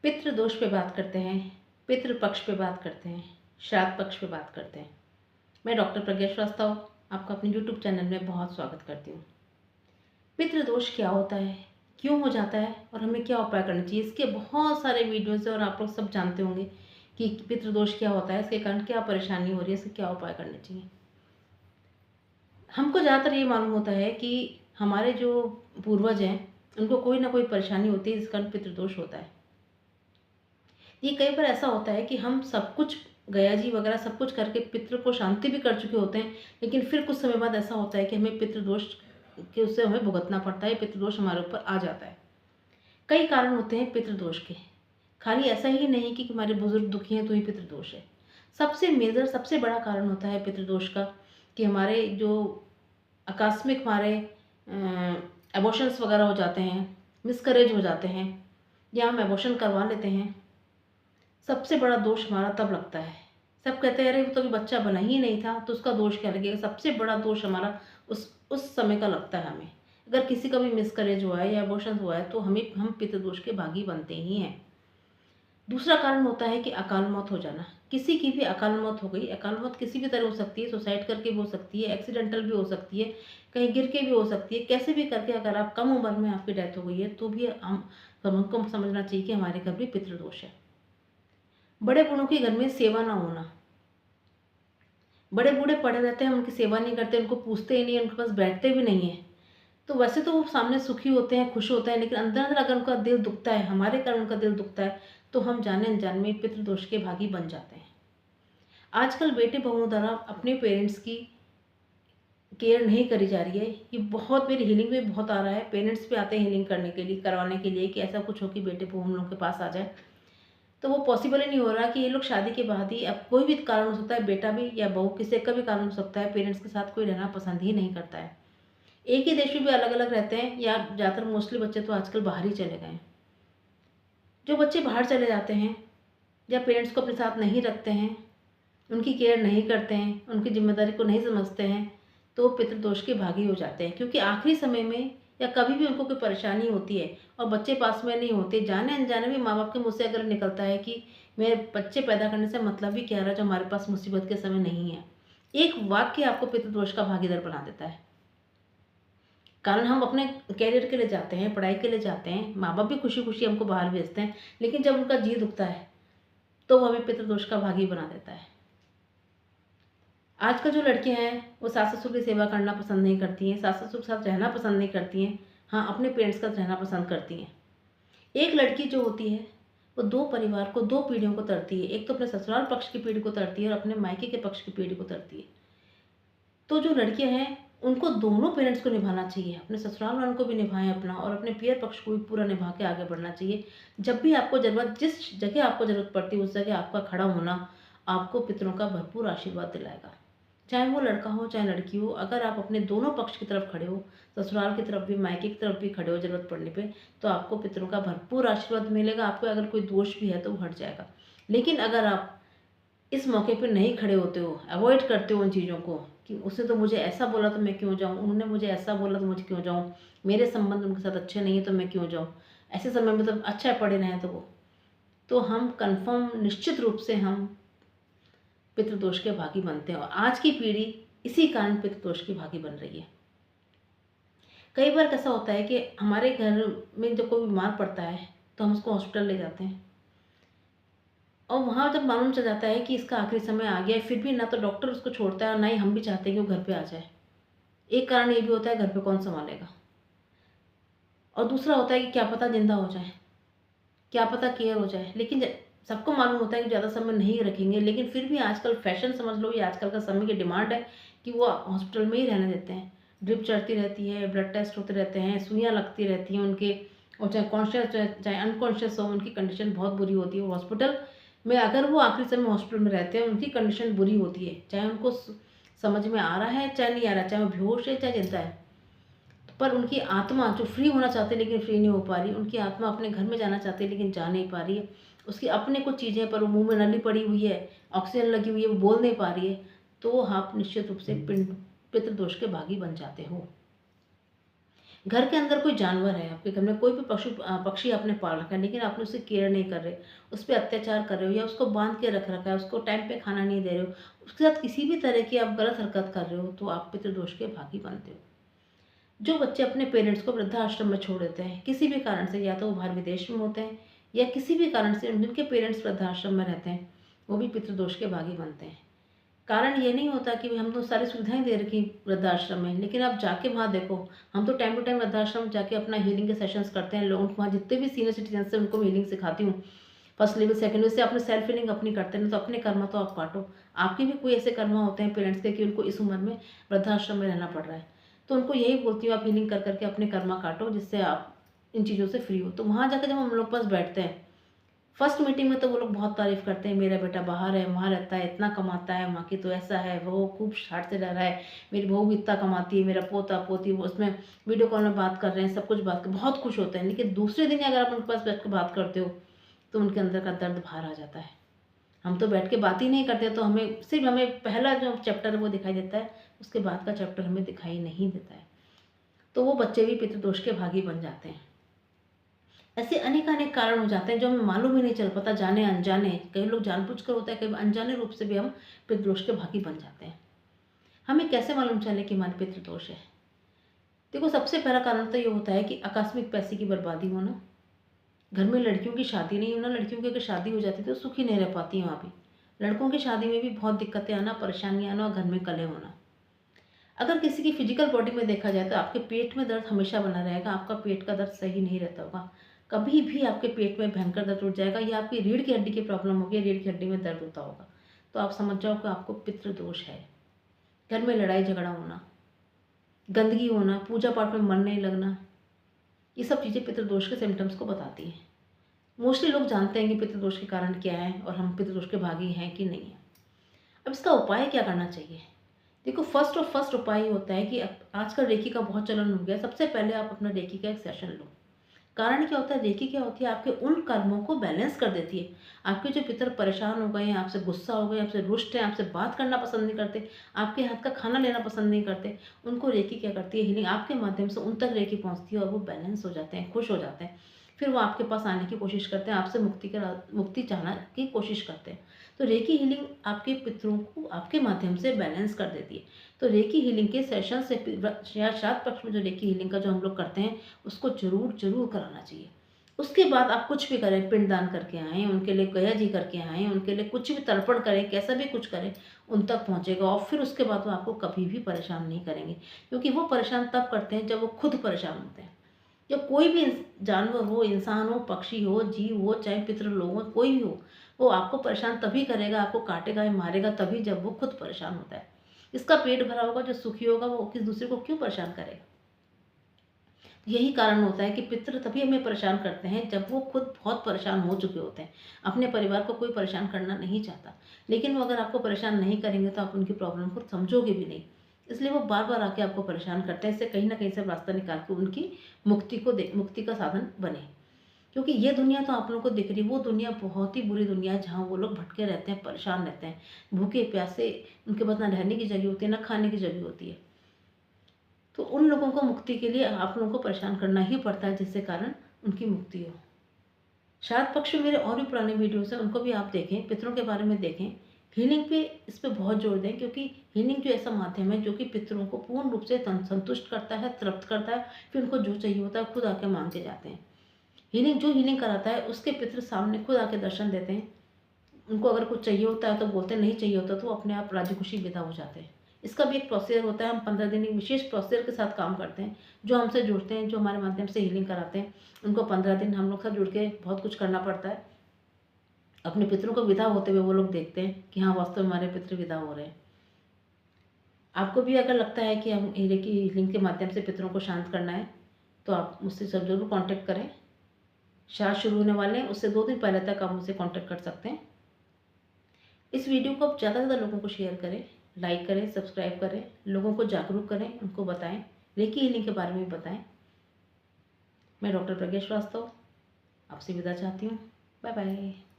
पितृ दोष पे बात करते हैं, पितृ पक्ष पे बात करते हैं, श्राद्ध पक्ष पे बात करते हैं। मैं डॉक्टर प्रज्ञा श्रीवास्तव आपका अपने यूट्यूब चैनल में बहुत स्वागत करती हूँ। पितृ दोष क्या होता है, क्यों हो जाता है और हमें क्या उपाय करना चाहिए, इसके बहुत सारे वीडियोज़ हैं और आप लोग सब जानते होंगे कि पितृ दोष क्या होता है, इसके कारण क्या परेशानी हो रही है, इसके क्या उपाय करने चाहिए। हमको ज़्यादातर ये मालूम होता है कि हमारे जो पूर्वज हैं उनको कोई ना कोई परेशानी होती है, जिस कारण पितृदोष होता है। ये कई बार ऐसा होता है कि हम सब कुछ गया जी वगैरह सब कुछ करके पितृ को शांति भी कर चुके होते हैं, लेकिन फिर कुछ समय बाद ऐसा होता है कि हमें पितृदोष के उससे हमें भुगतना पड़ता है, पितृदोष हमारे ऊपर आ जाता है। कई कारण होते हैं पितृदोष के, खाली ऐसा ही नहीं कि हमारे बुजुर्ग दुखी हैं तो ही पितृदोष है। सबसे मेजर सबसे बड़ा कारण होता है पितृदोष का कि हमारे जो आकस्मिक हमारे एबॉर्शंस वगैरह हो जाते हैं, मिसकरेज हो जाते हैं या हम एबॉर्शन करवा लेते हैं। सबसे बड़ा दोष हमारा तब लगता है। सब कहते हैं अरे वो तो अभी बच्चा बना ही नहीं था तो उसका दोष क्या लगेगा। सबसे बड़ा दोष हमारा उस समय का लगता है हमें। अगर किसी का भी मिसकरेज हुआ है या एबॉर्शन हुआ है तो हम पितृदोष के भागी बनते ही हैं। दूसरा कारण होता है कि अकाल मौत हो जाना। किसी की भी अकाल मौत हो गई, अकाल मौत किसी भी तरह हो सकती है, सुसाइड करके भी हो सकती है, एक्सीडेंटल भी हो सकती है, कहीं गिर के भी हो सकती है। कैसे भी करके अगर आप कम उम्र में आपकी डेथ हो गई है तो भी हमको समझना चाहिए कि हमारे घर भी पितृदोष है। बड़े बूढ़ों के घर में सेवा ना होना। बड़े बूढ़े पड़े रहते हैं, उनकी सेवा नहीं करते, उनको पूछते ही नहीं, उनके पास बैठते भी नहीं है। तो वैसे तो वो सामने सुखी होते हैं, खुश होते हैं, लेकिन अंदर अंदर अगर उनका दिल दुखता है, हमारे कारण उनका दिल दुखता है, तो हम जाने अनजाने में पितृदोष के भागी बन जाते हैं। आजकल बेटे बहुओं द्वारा अपने पेरेंट्स की केयर नहीं करी जा रही है। ये बहुत मेरी हीलिंग में बहुत आ रहा है। पेरेंट्स भी आते हैं हीलिंग करने के लिए, करवाने के लिए कि ऐसा कुछ हो कि बेटे बहू हम लोग के पास आ जाए। तो वो पॉसिबल ही नहीं हो रहा कि ये लोग शादी के बाद ही, अब कोई भी कारण हो सकता है, बेटा भी या बहू किसी का भी कारण हो सकता है, पेरेंट्स के साथ कोई रहना पसंद ही नहीं करता है। एक ही देश में भी अलग अलग रहते हैं या ज़्यादातर मोस्टली बच्चे तो आजकल बाहर ही चले गए हैं। जो बच्चे बाहर चले जाते हैं या पेरेंट्स को अपने साथ नहीं रखते हैं, उनकी केयर नहीं करते हैं, उनकी जिम्मेदारी को नहीं समझते हैं, तो पितृदोष के भागी हो जाते हैं। क्योंकि आखिरी समय में या कभी भी उनको कोई परेशानी होती है और बच्चे पास में नहीं होते, जाने अनजाने भी माँ बाप के मुँह से अगर निकलता है कि मेरे बच्चे पैदा करने से मतलब ही क्या रहा जो हमारे पास मुसीबत के समय नहीं है, एक वाक्य आपको पितृदोष का भागीदार बना देता है। कारण हम अपने कैरियर के लिए जाते हैं, पढ़ाई के लिए जाते हैं, माँ बाप भी खुशी खुशी हमको बाहर भेजते हैं, लेकिन जब उनका जी दुखता है तो वो हमें पितृदोष का भागी बना देता है। आजकल जो लड़कियां हैं वो सास ससुर की सेवा करना पसंद नहीं करती हैं, सास ससुर के साथ रहना पसंद नहीं करती हैं, हाँ अपने पेरेंट्स के साथ रहना पसंद करती हैं। एक लड़की जो होती है वो दो परिवार को, दो पीढ़ियों को तरती है। एक तो अपने ससुराल पक्ष की पीढ़ी को तरती है और अपने मायके के पक्ष की पीढ़ी को तरती है। तो जो लड़कियां हैं उनको दोनों पेरेंट्स को निभाना चाहिए, अपने ससुराल वालों को भी निभाएं अपना और अपने पियर पक्ष को भी पूरा निभा के आगे बढ़ना चाहिए। जब भी आपको ज़रूरत, जिस जगह आपको ज़रूरत पड़ती है उस जगह आपका खड़ा होना आपको पितरों का भरपूर आशीर्वाद दिलाएगा। चाहे वो लड़का हो चाहे लड़की हो, अगर आप अपने दोनों पक्ष की तरफ खड़े हो, ससुराल की तरफ भी मायके की तरफ भी खड़े हो ज़रूरत पड़ने पे, तो आपको पितरों का भरपूर आशीर्वाद मिलेगा। आपको अगर कोई दोष भी है तो वो हट जाएगा। लेकिन अगर आप इस मौके पे नहीं खड़े होते हो, अवॉइड करते हो उन चीज़ों को कि उसने तो मुझे ऐसा बोला तो मैं क्यों जाऊँ, उन्होंने मुझे ऐसा बोला तो मुझे क्यों जाऊँ, मेरे संबंध उनके साथ अच्छे नहीं है तो मैं क्यों जाऊँ, ऐसे समय में तो अच्छा पड़े रहें, तो हम कन्फर्म निश्चित रूप से हम पितृदोष के भागी बनते हैं। और आज की पीढ़ी इसी कारण पितृदोष की भागी बन रही है। कई बार कैसा होता है कि हमारे घर में जब कोई बीमार पड़ता है तो हम उसको हॉस्पिटल ले जाते हैं और वहाँ जब मालूम चल जाता है कि इसका आखिरी समय आ गया है, फिर भी ना तो डॉक्टर उसको छोड़ता है और ना ही हम भी चाहते हैं कि वो घर पे आ जाए। एक कारण ये भी होता है घर पे कौन संभालेगा, और दूसरा होता है कि क्या पता जिंदा हो जाए, क्या पता केयर हो जाए। लेकिन सबको मालूम होता है कि ज़्यादा समय नहीं रखेंगे, लेकिन फिर भी आजकल फैशन समझ लो, ये आजकल का समय की डिमांड है कि वो हॉस्पिटल में ही रहने देते हैं। ड्रिप चढ़ती रहती है, ब्लड टेस्ट होते रहते हैं, सुइयाँ लगती रहती हैं उनके, और चाहे कॉन्शियस चाहे अनकॉन्शियस हो, उनकी कंडीशन बहुत बुरी होती है। हॉस्पिटल में अगर वो आखिरी समय हॉस्पिटल में रहते हैं उनकी कंडीशन बुरी होती है, चाहे उनको समझ में आ रहा है चाहे नहीं आ रहा, चाहे वो बेहोश है चाहे जिंदा है। पर उनकी आत्मा जो फ्री होना चाहती है लेकिन फ्री नहीं हो पा रही, उनकी आत्मा अपने घर में जाना चाहती है लेकिन जा नहीं पा रही है। उसकी अपने कुछ चीज़ें, पर वो मुंह में नली पड़ी हुई है, ऑक्सीजन लगी हुई है, वो बोल नहीं पा रही है, तो आप निश्चित रूप से पितृदोष के भागी बन जाते हो। घर के अंदर कोई जानवर है, आपके घर में कोई भी पक्षी आपने पाल रखा है, लेकिन आपने उसकी केयर नहीं कर रहे, उस पे अत्याचार कर रहे हो या उसको बाँध के रख रखा है, उसको टाइम पे खाना नहीं दे रहे हो, उसके साथ किसी भी तरह की आप गलत हरकत कर रहे हो, तो आप पितृदोष के भागी बनते हो। जो बच्चे अपने पेरेंट्स को वृद्धाश्रम में छोड़ देते हैं, किसी भी कारण से, या तो वो बाहर विदेश में होते हैं या किसी भी कारण से जिनके पेरेंट्स वृद्धाश्रम में रहते हैं, वो भी पितृदोष के भागी बनते हैं। कारण ये नहीं होता कि हम तो सारी सुविधाएं दे रखी वृद्धाश्रम में, लेकिन आप जाके वहाँ देखो, हम तो टाइम टू टाइम वृद्धाश्रम जाके अपना हीलिंग के सेशंस करते हैं। लोगों को वहाँ जितने भी सीनियर सिटीजन से उनको हीलिंग सिखाती हूँ, फर्स्ट लेवल सेकंड लेवल से अपने सेल्फ हीलिंग अपनी करते हैं, तो अपने कर्मा तो आप काटो। आपके भी कोई ऐसे कर्मा होते हैं पेरेंट्स के कि उनको इस उम्र में वृद्धाश्रम में रहना पड़ रहा है, तो उनको यही बोलती हूँ, आप हीलिंग कर करके अपने कर्मा काटो, जिससे आप इन चीज़ों से फ्री हो। तो वहाँ जाकर जब हम लोग पास बैठते हैं, फर्स्ट मीटिंग में तो वो लोग बहुत तारीफ़ करते हैं, मेरा बेटा बाहर है, वहाँ रहता है, इतना कमाता है, वहाँ की तो ऐसा है, वो खूब ठाठ से रह रहा है, मेरी बहू भी इतना कमाती है, मेरा पोता पोती वो उसमें वीडियो कॉल में बात कर रहे हैं, सब कुछ बात कर बहुत खुश होते हैं। लेकिन दूसरे दिन अगर आप उनके पास बैठ कर बात करते हो, तो उनके अंदर का दर्द बाहर आ जाता है। हम तो बैठ के बात ही नहीं करते, तो हमें पहला जो चैप्टर है वो दिखाई देता है, उसके बाद का चैप्टर हमें दिखाई नहीं देता है। तो वो बच्चे भी पितृदोष के भागी बन जाते हैं। ऐसे अनेक कारण हो जाते हैं जो हमें मालूम ही नहीं चल पाता, जाने अनजाने। कई लोग जानबूझकर होता है, कई अनजाने रूप से भी हम पितृदोष के भागी बन जाते हैं। हमें कैसे मालूम चले कि हमारे पितृदोष है? देखो, सबसे पहला कारण तो ये होता है कि आकस्मिक पैसे की बर्बादी होना, घर में लड़कियों की शादी नहीं होना। लड़कियों की अगर शादी हो जाती तो सुखी नहीं रह पाती वहाँ भी। लड़कों की शादी में भी बहुत दिक्कतें आना, परेशानियाँ आना और घर में कलह होना। अगर किसी की फिजिकल बॉडी में देखा जाए तो आपके पेट में दर्द हमेशा बना रहेगा, आपका पेट का दर्द सही नहीं रहता होगा। कभी भी आपके पेट में भयंकर दर्द उठ जाएगा, या आपकी रीढ़ की हड्डी की प्रॉब्लम होगी, रीढ़ की हड्डी में दर्द होता होगा, तो आप समझ जाओ कि आपको पितृदोष है। घर में लड़ाई झगड़ा होना, गंदगी होना, पूजा पाठ में मन नहीं लगना, ये सब चीज़ें पितृदोष के सिम्टम्स को बताती हैं। मोस्टली लोग जानते हैं कि पितृदोष के कारण क्या है और हम पितृदोष के भागी हैं कि नहीं है। अब इसका उपाय क्या करना चाहिए? देखो, फर्स्ट उपाय ये होता है कि आजकल रेकी का बहुत चलन हो गया। सबसे पहले आप अपना रेकी का एक सेशन लो। कारण क्या होता है, रेकी क्या होती है, आपके उन कर्मों को बैलेंस कर देती है। आपके जो पितर परेशान हो गए हैं, आपसे गुस्सा हो गए, आपसे रुष्ट हैं, आपसे बात करना पसंद नहीं करते, आपके हाथ का खाना लेना पसंद नहीं करते, उनको रेकी क्या करती है, हीलिंग आपके माध्यम से उन तक रेकी पहुँचती है और वो बैलेंस हो जाते हैं, खुश हो जाते हैं। फिर वो आपके पास आने की कोशिश करते हैं, आपसे मुक्ति चाहना की कोशिश करते हैं। तो रेकी हीलिंग आपके पितरों को आपके माध्यम से बैलेंस कर देती है। तो रेकी हीलिंग के सेशन से या श्राद्ध पक्ष में जो रेकी हीलिंग का जो हम लोग करते हैं, उसको ज़रूर कराना चाहिए। उसके बाद आप कुछ भी करें, पिंडदान करके आएँ, उनके लिए गया जी करके आएँ, उनके लिए कुछ भी तर्पण करें, कैसा भी कुछ करें, उन तक पहुँचेगा और फिर उसके बाद वो आपको कभी भी परेशान नहीं करेंगे। क्योंकि वो परेशान तब करते हैं जब वो खुद परेशान होते हैं। या कोई भी जानवर हो, इंसान हो, पक्षी हो, जीव हो, चाहे पितृलोक हो, कोई भी हो, वो आपको परेशान तभी करेगा, आपको काटेगा या मारेगा तभी जब वो खुद परेशान होता है। जिसका पेट भरा होगा, जो सुखी होगा, वो किस दूसरे को क्यों परेशान करेगा? यही कारण होता है कि पितृ तभी हमें परेशान करते हैं जब वो खुद बहुत परेशान हो चुके होते हैं। अपने परिवार को कोई परेशान करना नहीं चाहता, लेकिन वो अगर आपको परेशान नहीं करेंगे तो आप उनकी प्रॉब्लम को समझोगे भी नहीं। इसलिए वो बार बार आके आपको परेशान करते हैं, इससे कहीं ना कहीं से रास्ता निकाल के उनकी मुक्ति का साधन बने। क्योंकि ये दुनिया तो आप लोगों को दिख रही, वो दुनिया बहुत ही बुरी दुनिया है जहाँ वो लोग भटके रहते हैं, परेशान रहते हैं, भूखे प्यासे, उनके पास ना रहने की जगह होती है, ना खाने की जगह होती है। तो उन लोगों को मुक्ति के लिए आप लोगों को परेशान करना ही पड़ता है, जिससे कारण उनकी मुक्ति हो। श्राद्ध पक्ष में मेरे और भी पुराने वीडियोस हैं, उनको भी आप देखें, पितरों के बारे में देखें। हीलिंग पे इस पे बहुत जोर दें, क्योंकि हीलिंग जो ऐसा माध्यम है जो कि पितरों को पूर्ण रूप से संतुष्ट करता है, तृप्त करता है। फिर उनको जो चाहिए होता है खुद आके मांग के जाते हैं। जो हीलिंग कराता है उसके पितर सामने खुद आके दर्शन देते हैं। उनको अगर कुछ चाहिए होता है तो बोलते हैं, नहीं चाहिए होता तो वो अपने आप राजी खुशी विदा हो जाते हैं। इसका भी एक प्रोसीजर होता है, हम 15 दिन एक विशेष प्रोसीजर के साथ काम करते हैं। जो हमसे जुड़ते हैं, जो हमारे माध्यम से हीलिंग कराते हैं, उनको 15 दिन हम लोग साथ जुड़ के बहुत कुछ करना पड़ता है। अपने पितरों को विदा होते हुए वो लोग देखते हैं कि हाँ, वास्तव में हमारे पितर विदा हो रहे हैं। आपको भी अगर लगता है कि हम हीरे की हीलिंग के माध्यम से पितरों को शांत करना है, तो आप मुझसे सब जरूर कॉन्टैक्ट करें। श्राद्ध शुरू होने वाले हैं, उससे 2 दिन पहले तक आप मुझसे कॉन्टैक्ट कर सकते हैं। इस वीडियो को आप ज़्यादा से ज़्यादा लोगों को शेयर करें, लाइक करें, सब्सक्राइब करें, लोगों को जागरूक करें, उनको बताएं, रेकी हीलिंग के बारे में बताएं। मैं डॉक्टर प्रज्ञा श्रीवास्तव आपसे विदा चाहती हूँ। Bye bye.